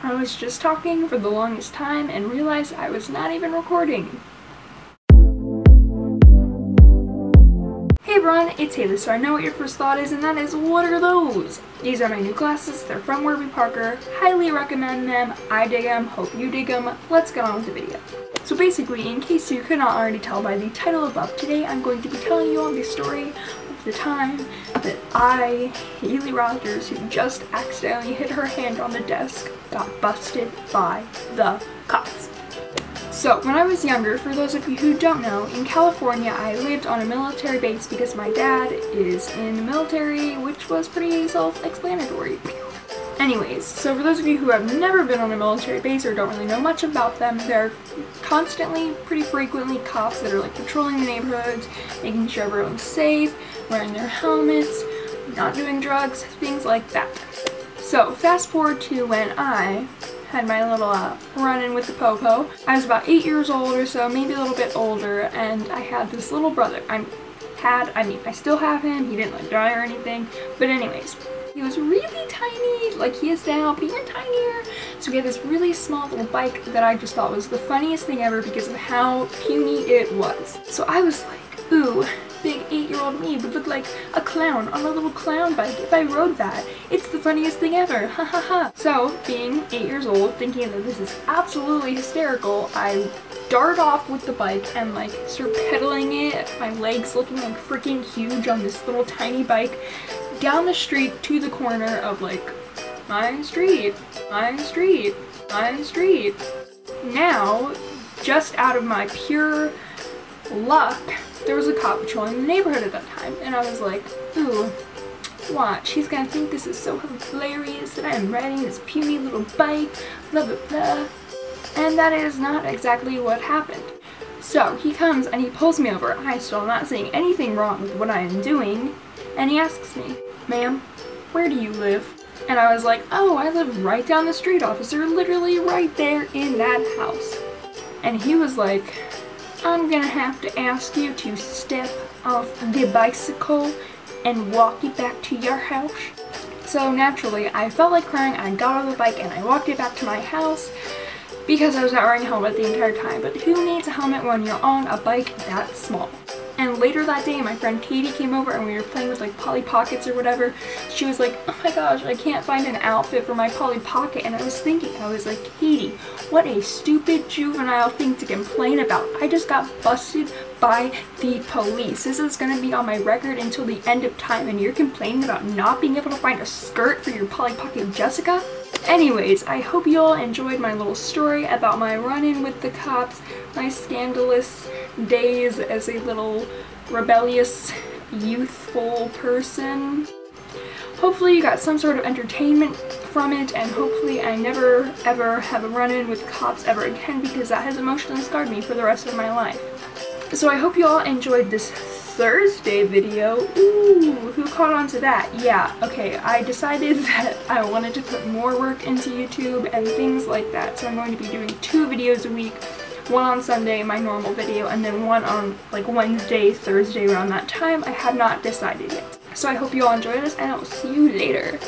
I was just talking for the longest time and realized I was not even recording. Hey everyone, it's Haley. So I know what your first thought is, and that is, what are those? These are my new glasses. They're from Warby Parker. Highly recommend them. I dig them. Hope you dig them. Let's get on with the video. So basically, in case you could not already tell by the title above, today I'm going to be telling you all the story of the time that I, Haley Rogers, who just accidentally hit her hand on the desk, got busted by the cops. So, when I was younger, for those of you who don't know, in California I lived on a military base because my dad is in the military, which was pretty self-explanatory. Anyways, so for those of you who have never been on a military base or don't really know much about them, they're constantly, pretty frequently, cops that are like patrolling the neighborhoods, making sure everyone's safe, wearing their helmets, not doing drugs, things like that. So, fast forward to when I had my little run-in with the popo. I was about 8 years old or so, maybe a little bit older, and I had this little brother. I still have him. He didn't like die or anything, but anyways, he was really tiny, like he is now, but even tinier. So we had this really small little bike that I just thought was the funniest thing ever because of how puny it was. So I was like, ooh, big 8-year-old me would look like a clown on a little clown bike if I rode that. It's the funniest thing ever, ha ha ha. So, being 8 years old, thinking that this is absolutely hysterical, I dart off with the bike and like start pedaling it, my legs looking like freaking huge on this little tiny bike, down the street to the corner of like, my street, my street, my street. Now, just out of my pure luck, there was a cop patrolling the neighborhood at that time, and I was like, ooh, watch, he's gonna think this is so hilarious that I am riding this puny little bike, blah blah blah. And that is not exactly what happened. So he comes and he pulls me over. I still am not seeing anything wrong with what I am doing, and he asks me, ma'am, where do you live? And I was like, oh, I live right down the street, officer, literally right there in that house. And he was like, I'm gonna have to ask you to step off the bicycle and walk it back to your house. So naturally, I felt like crying. I got off the bike and I walked it back to my house because I was not wearing a helmet the entire time. But who needs a helmet when you're on a bike that small? And later that day, my friend Katie came over and we were playing with like Polly Pockets or whatever. She was like, oh my gosh, I can't find an outfit for my Polly Pocket. And I was thinking, I was like, Katie, what a stupid juvenile thing to complain about. I just got busted by the police. This is gonna be on my record until the end of time, and you're complaining about not being able to find a skirt for your Polly Pocket Jessica? Anyways, I hope you all enjoyed my little story about my run-in with the cops, my scandalous days as a little rebellious, youthful person. Hopefully you got some sort of entertainment from it, and hopefully I never ever have a run-in with cops ever again, because that has emotionally scarred me for the rest of my life. So I hope you all enjoyed this Thursday video. Ooh, who caught on to that? Yeah, okay, I decided that I wanted to put more work into YouTube and things like that, so I'm going to be doing 2 videos a week. One on Sunday, my normal video, and then one on like Wednesday, Thursday around that time. I have not decided yet. So I hope you all enjoy this, and I will see you later.